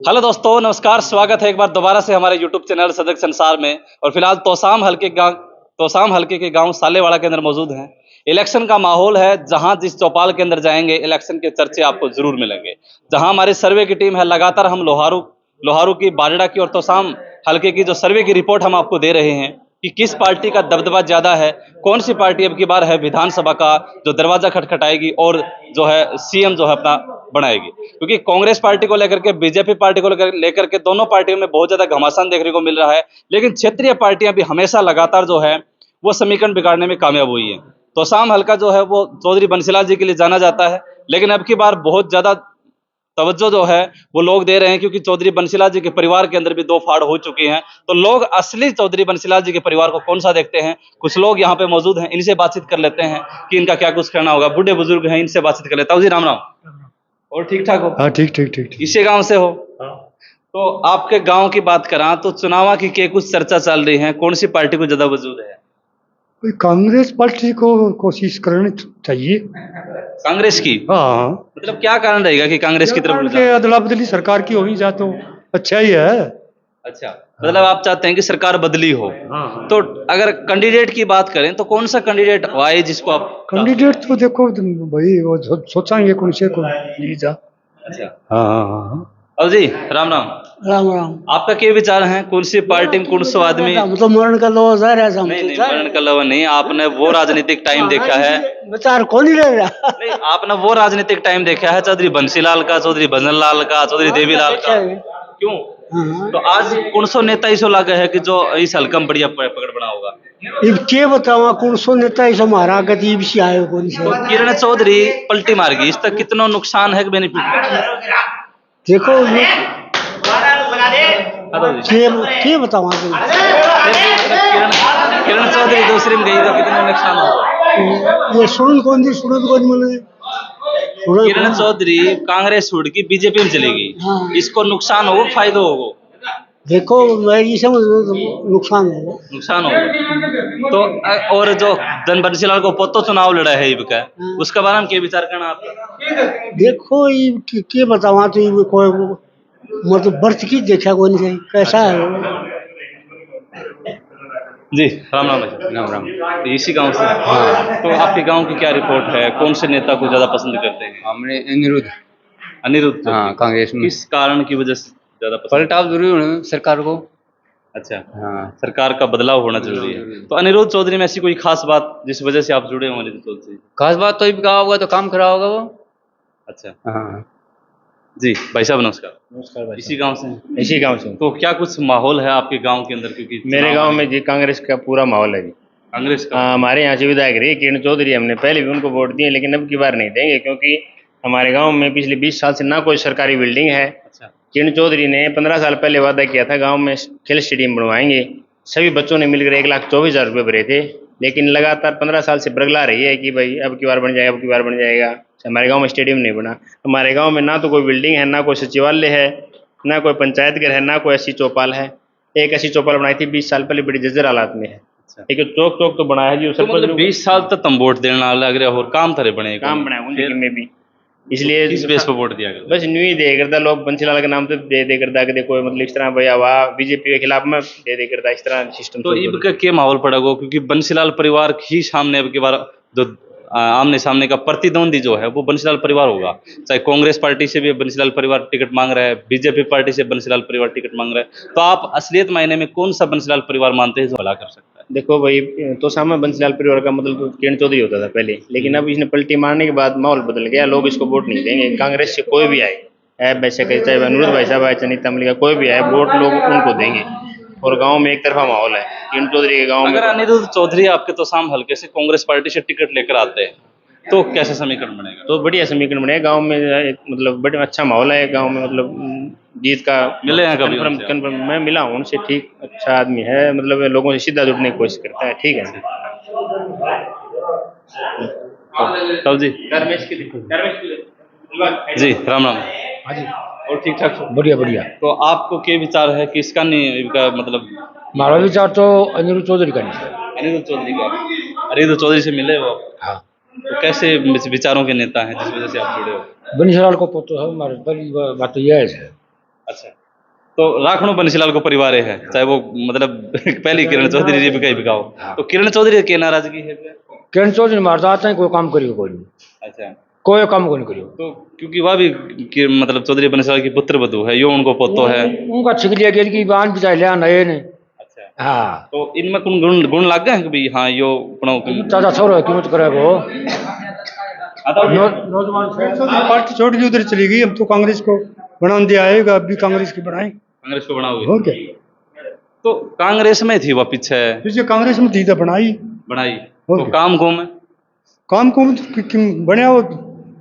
Hello दोस्तों, नमस्कार। स्वागत है एक बार दोबारा से हमारे यूट्यूब चैनल सदक संसार में। और फिलहाल तोसाम हल्के के गांव सालेवाड़ा के अंदर मौजूद हैं। इलेक्शन का माहौल है, जहां जिस चौपाल के अंदर जाएंगे इलेक्शन के चर्चे आपको जरूर मिलेंगे। जहां हमारी सर्वे की टीम है, लगातार हम लोहारू की, बारड़ा की और तोसाम हल्के की जो सर्वे की रिपोर्ट हम आपको दे रहे हैं कि किस पार्टी का दबदबा ज्यादा है, कौन सी पार्टी अब की बार है विधानसभा का जो दरवाजा खटखटाएगी और जो है सीएम जो है अपना बनाएगी। क्योंकि कांग्रेस पार्टी को लेकर के, बीजेपी पार्टी को लेकर के दोनों पार्टियों में बहुत ज्यादा घमासान देखने को मिल रहा है। लेकिन क्षेत्रीय पार्टियां भी हमेशा लगातार जो है वो समीकरण बिगाड़ने में कामयाब हुई है। तोसाम हल्का जो है वो चौधरी बंसीलाल जी के लिए जाना जाता है, लेकिन अब की बार बहुत ज्यादा तवज्जो जो है वो लोग दे रहे हैं, क्योंकि चौधरी बंसीलाल जी के परिवार के अंदर भी दो फाड़ हो चुकी हैं। तो लोग असली चौधरी बंसीलाल जी के परिवार को कौन सा देखते हैं। कुछ लोग यहाँ पे मौजूद हैं, इनसे बातचीत कर लेते हैं कि इनका क्या कुछ कहना होगा। बूढ़े बुजुर्ग हैं, इनसे बातचीत कर लेता हूँ। जी राम राम। और ठीक ठाक हो? हाँ, ठीक ठीक ठीक ठीक। इसी गांव से हो? हाँ। तो आपके गांव की बात करा तो चुनाव की क्या कुछ चर्चा चल रही है, कौन सी पार्टी को ज्यादा वजूद है? कोई कांग्रेस पार्टी को कोशिश करनी चाहिए। कांग्रेस की? हाँ, मतलब क्या कारण रहेगा कि कांग्रेस की तरफ के रुझान? अदला बदली सरकार की होगी जा तो अच्छा ही है। अच्छा, मतलब आप चाहते हैं कि सरकार बदली हो। हाँ। तो अगर कैंडिडेट की बात करें तो कौन सा कैंडिडेट आए जिसको आप? कैंडिडेट तो देखो भाई, वो सोचांगे कौन से को ली जा। अच्छा। हाँ हाँ हाँ। अब जी राम राम। राम राम। आपका क्या विचार है, कौन सी पार्टी में कौन सा आदमी? हम तो मरण का लोजार है। नहीं नहीं, मरण का लवा नहीं, आपने वो राजनीतिक टाइम देखा है। विचार कौन ही रह रहा। नहीं, आपने वो राजनीतिक टाइम देखा है चौधरी बंसीलाल का, चौधरी भजनलाल का, चौधरी देवीलाल का। क्यों? हाँ। तो आज कौन सो नेता इसो लगा है कि जो इस हल्का में बढ़िया पकड़ बना होगा? इब के बतावा कौन सो नेता इस हमारा गति भी आयो कौन से। तो किरण चौधरी पलटी मार गई, इस तक कितना नुकसान है कि बेनिफिट? देखो ये के बतावा किरण चौधरी दूसरी में गई तो कितना नुकसान होगा? ये सुन कौन सी सुन कौन मने किरण चौधरी कांग्रेस छोड़ के बीजेपी में चलेगी। हाँ। इसको नुकसान होगा फायदा होगा? देखो मेरी समझ नुकसान होगा। नुकसान होगा। तो और जो धन बंसीलाल को पोतो चुनाव लड़ा है इबका, उसके बारे में क्या विचार करना आपका? देखो ये के बतावा तो ये कोई मतलब बर्थ की देखा कौन से कैसा है। जी राम राम भाई। राम राम। इसी गांव से? हाँ। तो आपके गांव की क्या रिपोर्ट है, कौन से नेता को ज्यादा पसंद करते हैं? हमने अनिरुद्ध। अनिरुद्ध। हाँ, कांग्रेस में। किस कारण की वजह से ज्यादा पसंद? पलटाव जरूरी होना सरकार को। अच्छा। हाँ। सरकार का बदलाव होना जरूरी है। तो अनिरुद्ध चौधरी में ऐसी कोई खास बात जिस वजह से आप जुड़े हो अनिरुद्ध चौधरी? खास बात तो कहा होगा तो काम करा होगा वो। अच्छा। हाँ। जी भाई साहब नमस्कार। नमस्कार भाई। इसी गांव से हैं? इसी गांव से। तो क्या कुछ माहौल है आपके गांव के अंदर, क्योंकि मेरे गांव में जी कांग्रेस का पूरा माहौल है जी। कांग्रेस का? हमारे यहाँ से विधायक रही किरण चौधरी, हमने पहले भी उनको वोट दिए लेकिन अब की बार नहीं देंगे, क्योंकि हमारे गांव में पिछले 20 साल से ना कोई सरकारी बिल्डिंग है। अच्छा। किरण चौधरी ने 15 साल पहले वादा किया था गांव में खेल स्टेडियम बनवाएंगे। सभी बच्चों ने मिलकर 1,24,000 रुपये भरे थे, लेकिन लगातार 15 साल से बरगला रही है कि भाई अब की बार बन जाएगा, अब की बार बन जाएगा। हमारे गांव में स्टेडियम नहीं बना। हमारे गांव में ना तो कोई बिल्डिंग है, ना कोई सचिवालय है, ना कोई पंचायत घर है, ना कोई ऐसी चौपाल है। एक ऐसी चौपाल बनाई थी 20 साल पहले, बड़ी जर्जर हालात में है। अच्छा। एक चौक चौक तो बनाया है जी। तो मतलब 20 साल तक तुम वोट देना लग रहे हो और काम थरे बने? काम बनाया उनके में भी, इसलिए किस बेस पे वोट दिया गया? बस न्यू ही दे करता लोग बंसीलाल के नाम से दे करता कि देखो मतलब इस तरह भैया वाह बीजेपी के खिलाफ में दे करता, इस तरह सिस्टम। तो इब का क्या माहौल पड़ा गो, क्योंकि बंसीलाल परिवार ही सामने अब की बार जो आमने सामने का प्रतिद्वंदी जो है वो बंसीलाल परिवार होगा। चाहे कांग्रेस पार्टी से भी बंसीलाल परिवार टिकट मांग रहा है, बीजेपी पार्टी से बंसीलाल परिवार टिकट मांग रहा है। तो आप असलियत मायने में कौन सा बंसीलाल परिवार मानते हैं जो भला कर सकता है? देखो भाई, तो सामने बंसीलाल परिवार का मतलब तो किरण चौधरी होता था पहले, लेकिन अब इसने पलटी मारने के बाद माहौल बदल गया। लोग इसको वोट नहीं देंगे। कांग्रेस से कोई भी आए, वैसे कहे चाहे अनिरुद्ध भाई साहब आए, चनीता मलिका, कोई भी आए, वोट लोग उनको देंगे। और गांव में एक तरफा माहौल है किरण चौधरी के गांव में। अगर अनिरुद्ध चौधरी आपके तोसाम हल्के से कांग्रेस पार्टी से टिकट लेकर आते हैं तो कैसा समीकरण बनेगा? तो बढ़िया समीकरण बने गांव में। एक मतलब बड़ा अच्छा माहौल है गांव में, मतलब जीत का मिले हैं कभी कन्फर्म उनसे? कन्फर्म मैं मिला हूँ उनसे। ठीक अच्छा आदमी है, मतलब लोगों से सीधा जुड़ने की कोशिश करता है। ठीक है तब जी। जी राम राम। हाँ जी, और ठीक ठाक? बढ़िया बढ़िया। तो आपको क्या विचार है कि इसका नहीं इनका मतलब? हमारा विचार तो अनिरुद्ध चौधरी का नहीं है। अनिरुद्ध चौधरी का? अनिरुद्ध चौधरी से मिले हो? हाँ। तो कैसे विचारों के नेता हैं जिस वजह से आप जुड़े हो? बंसीलाल को पोतो है हमारे, पहली बात तो यह है। अच्छा, तो राखणो बंसीलाल को परिवार है, चाहे वो मतलब पहली किरण चौधरी जी भी कहीं बिकाओ, तो किरण चौधरी के नाराजगी है क्या? किरण चौधरी मार जाते हैं, कोई काम करियो कोई नहीं, अच्छा, कोई काम कोई नहीं करियो। तो क्योंकि वह भी मतलब चौधरी बंसीलाल की पुत्र वधू है, यो उनको पोतो है। उनका छिकलिया गेल की बांध बिचार लिया नए ने। अच्छा, हाँ, तो इनमें कुछ गुण गुण लग गए हैं कि भाई हाँ यो अपना चाचा छोरो कीमत करे वो नौजवान पार्टी छोड़ के उधर चली गई, अब तो कांग्रेस को बना दिया आएगा, अब भी कांग्रेस की बनाए कांग्रेस को बनाओगे? हो क्या, तो कांग्रेस में थी वह पीछे फिर कांग्रेस में थी तो बनाई बनाई, हो तो गया। काम को में काम को बनया, वो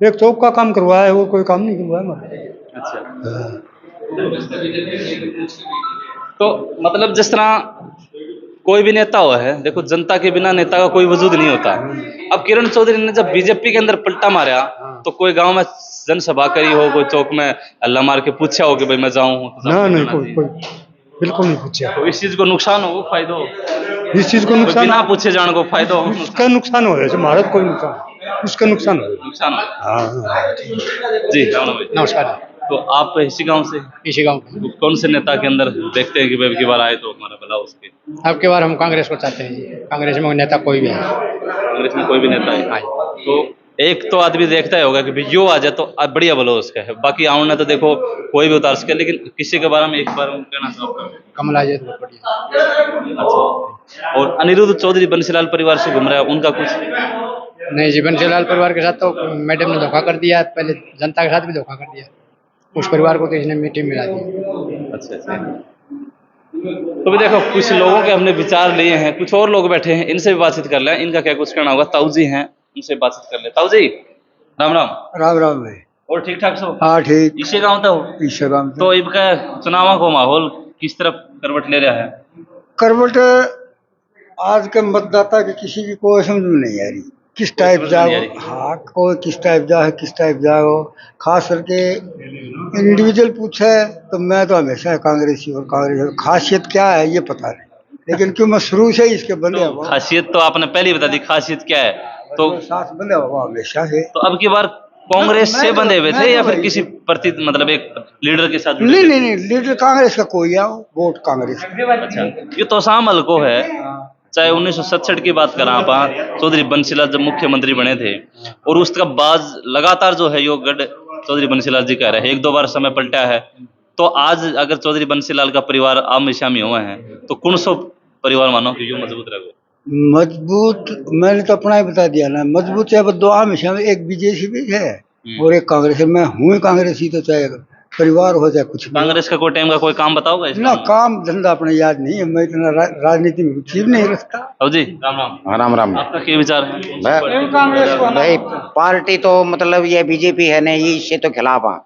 एक चौक का काम करवाया है, वो कोई काम नहीं करवाया हमारा। अच्छा, तो मतलब जिस तरह कोई भी नेता हुआ है, देखो जनता के बिना नेता का कोई वजूद नहीं होता। अब किरण चौधरी ने जब बीजेपी के अंदर पलटा मारा, तो कोई गांव में जनसभा करी हो, कोई चौक में अल्लाह मार के पूछा हो कि भाई मैं जाऊं तो ना नहीं, जाना कोई चाहिए। कोई बिल्कुल नहीं पूछा। तो इस चीज को नुकसान हो फायदा हो, इस चीज को कोई नुकसान, बिना पूछे जाने को फायदा हो उसका नुकसान हो जैसे भारत कोई नुकसान, उसका नुकसान हो। नुकसान हो। हाँ, जी राणा भाई, नमस्कार। तो आप इसी गांव से, इसी गांव कौन से नेता के अंदर देखते हैं कि भाई अब की बार आए तो हमारा भला हो उसके? अब के बार हम कांग्रेस को चाहते हैं जी, कांग्रेस में नेता कोई भी है। कांग्रेस में कोई भी नेता है, तो एक तो आदमी देखता ही होगा कि भाई यो आ जाए तो बढ़िया भला हो उसका है, बाकी आउन तो देखो कोई भी उतार सके, लेकिन किसी के बारे में एक बार हम कहना चाहूँगा। कमला जी बहुत बढ़िया। अच्छा, और अनिरुद्ध चौधरी बंसीलाल परिवार से घूम रहा है, उनका कुछ नहीं जी, बंसीलाल परिवार के साथ तो मैडम ने धोखा कर दिया, पहले जनता के साथ भी धोखा कर दिया, उस परिवार को तो इसने मिट्टी मिला दी। अच्छा अच्छा, तो भी देखो कुछ लोगों के हमने विचार लिए हैं, कुछ और लोग बैठे हैं, इनसे भी बातचीत कर लें, इनका क्या कुछ कहना होगा। ताऊ जी हैं, उनसे बातचीत कर ले। ताऊ जी राम राम, राम राम भाई। और ठीक ठाक सो? हाँ ठीक, इसी गाँव था हो? ईश्वराम तो इनका चुनाव को माहौल किस तरफ करवट ले रहा है? करवट आज के मतदाता की किसी की कोई समझ में नहीं आ रही, किस टाइप समझ में नहीं आ जाओ। रही। हाँ, कोई किस टाइप जा है, किस टाइप जाओ। खास करके इंडिविजुअल पूछे तो मैं तो हमेशा कांग्रेसी, और कांग्रेस खासियत क्या है ये पता नहीं, लेकिन क्यों मैं शुरू से ही इसके बंदे तो खासियत तो आपने पहले ही बता दी, खासियत क्या है? तो साथ बंदे हुआ हमेशा से। तो अब की बार कांग्रेस से बंधे हुए थे या फिर किसी प्रति मतलब एक लीडर के साथ जुड़े नहीं थे? नहीं नहीं, लीडर कांग्रेस का कोई आओ, वोट कांग्रेस का। अच्छा, ये तोसाम हल्को है, चाहे 1967 की बात करें आप, चौधरी बंसीलाल जब मुख्यमंत्री बने थे, और उसका बाद लगातार जो है यो गढ़ चौधरी बंसीलाल जी कह रहे हैं, एक दो बार समय पलटा है। तो आज अगर चौधरी बंसीलाल का परिवार आम शामी हुआ है, तो कौन सो परिवार मानो कि यो मजबूत रहेगा? मजबूत मैंने तो अपना ही बता दिया ना, मजबूत है दो आम हिस्सा में, एक बीजेपी भी है और एक कांग्रेस है। मैं हूँ कांग्रेसी, तो चाहे परिवार हो जाए कुछ भी। कांग्रेस का कोई टाइम का कोई काम बताओगा इसमें? ना काम धंधा अपने याद नहीं है, मैं इतना राजनीति में रुचि भी नहीं रखता। अब जी राम राम, राम राम। आपका क्या विचार है? भाई पार्टी तो मतलब ये बीजेपी है नहीं, ये इससे तो खिलाफ है।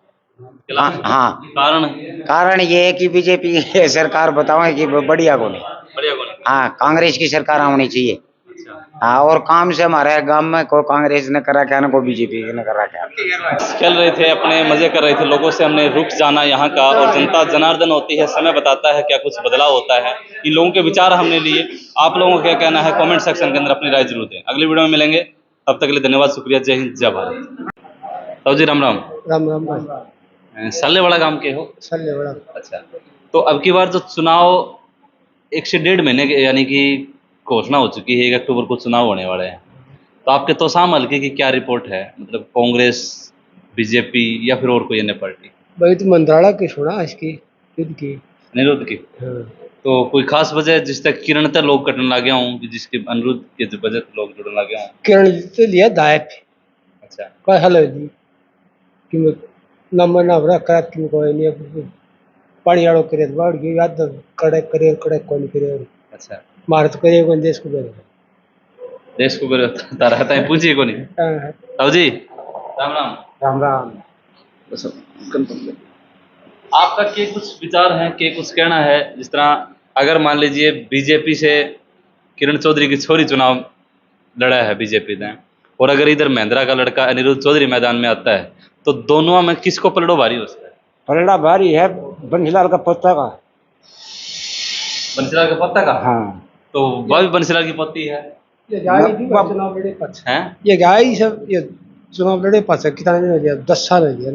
हाँ, कारण कारण ये है कि बीजेपी सरकार बताओ कि बढ़िया को नहीं। बढ़िया कौन है? हाँ, कांग्रेस की सरकार होनी चाहिए। अच्छा, हाँ, और काम से हमारे गांव में कोई कांग्रेस ने करा क्या, ना कोई बीजेपी ने करा क्या। खेल रहे थे, अपने मजे कर रहे थे, लोगों से हमने रुख जाना यहाँ का, और जनता जनार्दन होती है, समय बताता है क्या कुछ बदलाव होता है। इन लोगों के विचार हमने लिए, आप लोगों का क्या कहना है कमेंट सेक्शन के अंदर अपनी राय जरूर दें। अगली वीडियो में मिलेंगे, तब तक के लिए धन्यवाद, शुक्रिया, जय हिंद, जय भारत। तो जी राम राम, राम राम भाई। साले वाला गांव के हो? सल्ले बड़ा। अच्छा, तो अब की बार जो चुनाव 1 से 1.5 महीने के यानी कि घोषणा हो चुकी है, 1 अक्टूबर को चुनाव होने वाले हैं, तो आपके तोसाम हल्के की क्या रिपोर्ट है? मतलब कांग्रेस, बीजेपी या फिर और कोई अन्य पार्टी? भाई तो मंत्रालय की सुना इसकी युद्ध की। अनिरुद्ध की? हाँ। तो कोई खास वजह जिस तक किरण तक लोग कटने लगे हों, कि जिसके अनिरुद्ध के वजह से लोग जुड़ने लगे हों? किरण तो लिया दायप अच्छा, का हल दी कि मैं नंबर ना बड़ा करा कि कोई नहीं पानी आड़ो करे बाढ़ की याद कड़े कौन करे अच्छा, भारत करे कौन देश को करे। देश को बेरोता रहता है, पूछिए को नहीं। हाँ, ताऊ जी राम राम, राम राम। बस आपका क्या कुछ विचार है, क्या कुछ कहना है? जिस तरह अगर मान लीजिए बीजेपी से किरण चौधरी की छोरी चुनाव लड़ा है बीजेपी ने, और अगर इधर महिंद्रा का लड़का अनिरुद्ध चौधरी मैदान में आता है, तो दोनों में किसको पलड़ो भारी हो सकता है? पलड़ा भारी है बंसीलाल का पत्ता का। बंसीलाल का पत्ता का? हाँ, तो वह भी बंसीलाल की पत्ती है, ये गाय चुनाव लड़े पक्ष हैं? ये गाय सब ये चुनाव लड़े पक्ष कितना दिन हो गया, 10 साल हो गया।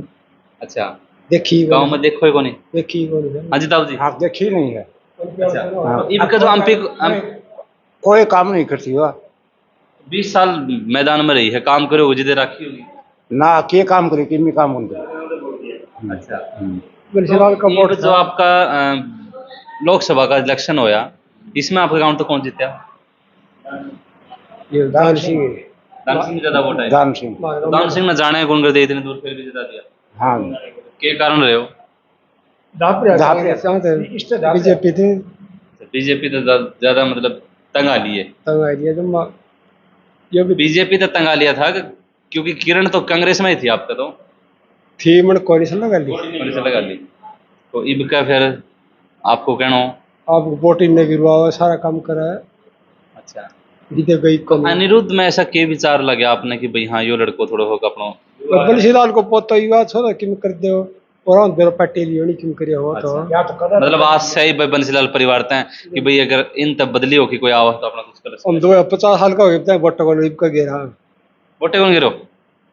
अच्छा, देखी गांव में देखो ही को नहीं। देखी हाँ जी ताऊ जी। आप देखी नहीं है अच्छा, तो इनका जो एमपी कोई काम नहीं करती हुआ 20 साल मैदान में रही है, काम करे हो जिदे रखी होगी। ना के काम करे कि काम कौन करे अच्छा, बंसीलाल का ये वोट जो आपका लोकसभा का इलेक्शन होया, इसमें आपके गांव तो कौन जीता? ये दान सिंह दान सिंह ज्यादा वोट है। दान सिंह दान सिंह ने जाने कौन कर दिया इतने दूर, फिर भी जिता दिया। हाँ के कारण रहे हो? बीजेपी थी बीजेपी तो ज्यादा मतलब तंग आ ली है। तंग आ रही है जो भी बीजेपी तो तंग आ लिया था क्योंकि किरण तो कांग्रेस में ही थी, आपका तो थी मन कोalition लगा ली कांग्रेस से लगा ली। तो इब का फिर आपको कहना अब वोटिंग ने गिरवा सारा काम करा है अच्छा। जीते गई कम अनिरुद्ध में ऐसा के विचार लगे आपने कि भाई हाँ यो लड़को थोड़ा होगा अपनो? बंसीलाल को पोतो युवा छोरा किम कर दो और बेरो पटेल योनी किम करे हो तो मतलब आज से ही भाई बंसीलाल परिवार हैं कि भाई अगर इन तब बदली हो कि कोई आवा तो अपना कुछ कर सकते। हम 50 साल का हो गया वोट को लिप का गेरा वोटे कौन गिरो?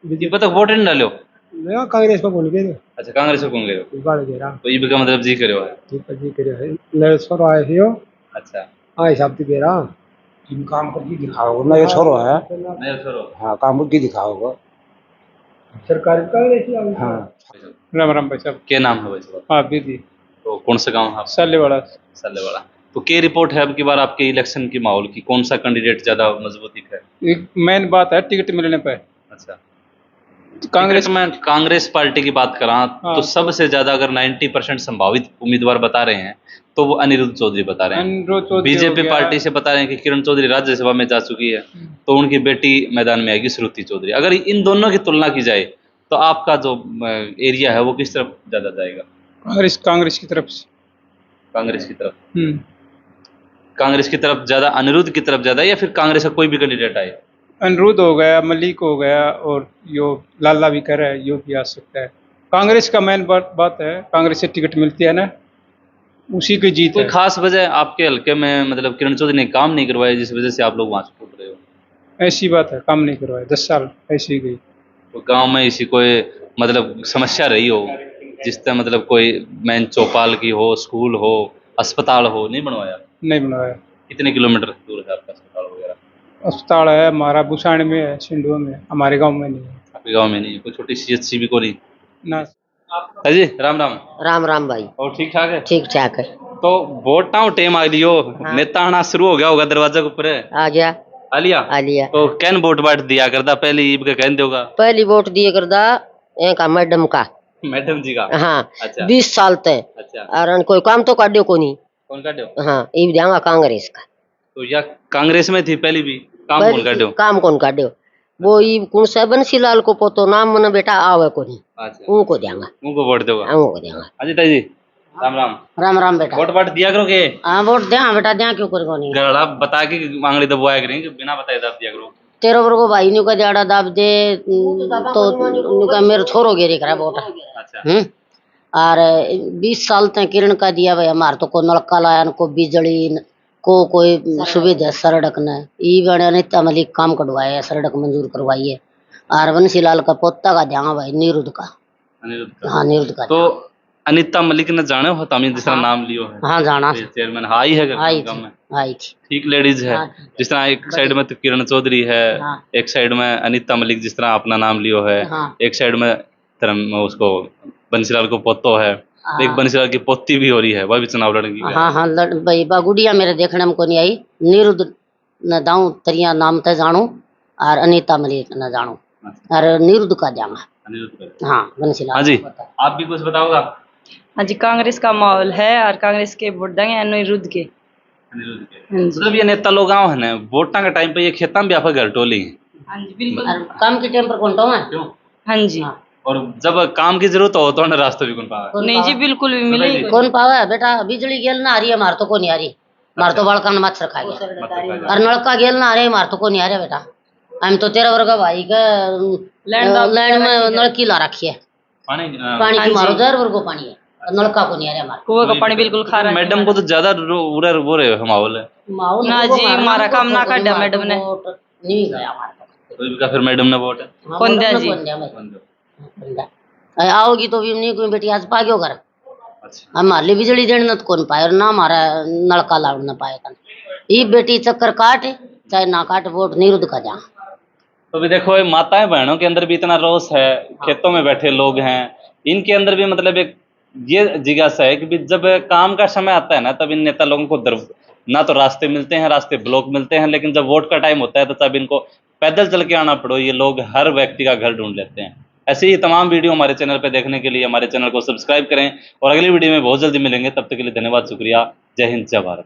इब तक वोट नहीं डालो? मैं कांग्रेस को बोल गए अच्छा, कांग्रेस को कौन गिरो? बाल गेरा तो इब का मतलब जी करो है। जी करे है नए छोरो आए हो अच्छा, हाँ हिसाब से गेरा किम काम करके दिखाओगे नए छोरो है नहीं छोड़ो। हाँ काम करके दिखाओगे सरकारी कांग्रेस हाँ राम राम भाई साहब क्या नाम है भाई साहब? हाँ दीदी तो कौन सा गाँव है आपका? साले वाला सालेवाड़ा। तो क्या रिपोर्ट है अब की बार आपके इलेक्शन की माहौल की, कौन सा कैंडिडेट ज्यादा मजबूत दिख रहा है? एक मेन बात है टिकट मिलने पे अच्छा, कांग्रेस में कांग्रेस पार्टी की बात करा हाँ। तो सबसे ज्यादा अगर 90% संभावित उम्मीदवार बता रहे हैं तो वो अनिरुद्ध चौधरी बता रहे हैं। बीजेपी पार्टी से बता रहे हैं कि किरण चौधरी राज्यसभा में जा चुकी है, तो उनकी बेटी मैदान में आएगी श्रुति चौधरी। अगर इन दोनों की तुलना की जाए तो आपका जो एरिया है वो किस तरफ ज्यादा जाएगा? कांग्रेस की तरफ से कांग्रेस की तरफ। कांग्रेस की तरफ ज्यादा, अनिरुद्ध की तरफ ज्यादा, या फिर कांग्रेस का कोई भी कैंडिडेट आए? अनिरुद्ध हो गया मलिक हो गया और यो लाला भी कह रहा है यो भी आ सकता है। कांग्रेस का मेन बात है कांग्रेस से टिकट मिलती है ना उसी की जीत कोई है। खास वजह आपके हल्के में मतलब किरण चौधरी ने काम नहीं करवाया जिस वजह से आप लोग वहां से टूट रहे हो? ऐसी बात है काम नहीं करवाया 10 साल ऐसी ही गई। तो गांव में इसी कोई मतलब समस्या रही हो जिस तरह मतलब कोई मेन चौपाल की हो, स्कूल हो, अस्पताल हो, नहीं बनवाया? नहीं बनवाया। कितने किलोमीटर दूर है आपका अस्पताल वगैरह? अस्पताल है हमारा बुसाण में है, सिंधुआ में, हमारे गांव में नहीं है। आपके गांव में नहीं है? कोई छोटी CHC भी को नहीं? ना हाँ जी, राम राम। राम राम भाई और ठीक ठाक है? ठीक ठाक है। तो वोट ना टाइम आ लियो, नेता आना शुरू हो गया होगा दरवाजा के ऊपर? आ गया आ लिया? आ लिया। तो कैन वोट बाट दिया करदा पहले ईब का कहन दोगा? पहली वोट दिए करदा का मैडम का। मैडम जी का? हाँ अच्छा 20 साल तक अच्छा। और कोई काम तो काटियो को नहीं। कौन काट्यो? हाँ ईब देंगा कांग्रेस का। तो या कांग्रेस में थी पहली भी, काम कौन काट्यो? काम कौन काटियो वो ईब कौन सा बंसीलाल को पोतो नाम मन बेटा आवे को नहीं अच्छा, उनको देंगा उनको वोट दोगा? उनको देंगा। हाँ जी ताई जी, राम राम। राम राम बेटा। वोट बाट दिया करोगे? हाँ वोट दे बेटा दे क्यों कर को नहीं। गड़ा बता के मांगली दबवाया करेंगे, बिना बताए दाब दिया करो। तेरे वर को भाई नु का जाड़ा दाब दे तो नु का मेरे छोरो गिरी करा वोट। अच्छा और 20 साल तक किरण का दिया भाई हमारे तो को नलका लाया न को बिजली को कोई सुविधा सड़क न ई बने नित्य मलिक काम कटवाए सड़क मंजूर करवाई है। और बंसीलाल का पोता का ध्यान भाई निरुद्ध का। अनिरुद्ध का? हाँ निरुद्ध का। तो अनिता मलिक ने जाने हो तमिल जिस तरह नाम लियो है? हाँ जाना चेयरमैन हाई है आई गांव में? थी आई थी। ठीक लेडीज है। हाँ। जिस तरह एक साइड में तो किरण चौधरी है, हाँ। एक साइड में अनिता मलिक जिस तरह अपना नाम लियो है, हाँ। एक साइड में तरह उसको बंसीलाल को पोतो है, हाँ। एक बंसीलाल की पोती भी हो रही है, वह भी चुनाव लड़ेगी। हाँ हाँ भाई बागुड़िया मेरे देखने में को नहीं आई। निरुद्ध न दाऊं तरिया नाम ते जानू और अनिता मलिक न जानू और निरुद्ध का जाऊंगा। अनिरुद्ध का। हाँ बंसीलाल। हाँ जी, आप भी कुछ बताओगा? हाँ जी कांग्रेस का माहौल है और कांग्रेस के वोट देंगे अनिरुद्ध के। अनिरुद्ध के मतलब ये नेता लोग गाँव है ना, वोटा के टाइम पे ये खेता में भी आपका घर टोली है? हाँ जी बिल्कुल। और काम के टाइम पर कौन तो है? क्यों? हाँ जी और जब काम की जरूरत हो तो उन्हें रास्ते भी कौन पावे? नहीं जी बिल्कुल भी मिलेगी। कौन पावे बेटा बिजली गेल ना आ रही है मार तो को नहीं आ रही। मार तो बड़का न मच्छर खा गया और नलका गेल ना आ रही मार तो को नहीं आ रहा बेटा। हम तो 13 वर्ग भाई का लैंड में नलकी ला रखी है पानी पानी की मारो 10 वर्ग को पानी है और नलका को नहीं आ रहा मार। कुएं का पानी बिल्कुल खा रहा है। मैडम को तो ज्यादा उधर वो रहे माहौल है ना जी हमारा काम ना काटा मैडम ने। नहीं गया हमारा तो इनका फिर मैडम ने वोट है कौन दिया जी? कौन दिया आओगी तो भी नहीं कोई बेटी आज पा क्यों कर अच्छा हमारे लिए बिजली देने तो कौन पाए और ना हमारा नलका लाड़ ना पाएगा ये बेटी चक्कर काटे चाहे ना काटे वोट निरुद्ध का जा तो भी देखो ये माताएं बहनों के अंदर भी इतना रोष है, खेतों में बैठे लोग हैं, इनके अंदर भी मतलब एक ये जिज्ञासा है कि भी जब काम का समय आता है ना तब इन नेता लोगों को ना तो रास्ते मिलते हैं, रास्ते ब्लॉक मिलते हैं, लेकिन जब वोट का टाइम होता है तो तब इनको पैदल चल के आना पड़ो, ये लोग हर व्यक्ति का घर ढूंढ लेते हैं। ऐसे ही तमाम वीडियो हमारे चैनल पे देखने के लिए हमारे चैनल को सब्सक्राइब करें और अगली वीडियो में बहुत जल्दी मिलेंगे। तब तक के लिए धन्यवाद, शुक्रिया, जय हिंद, जय भारत।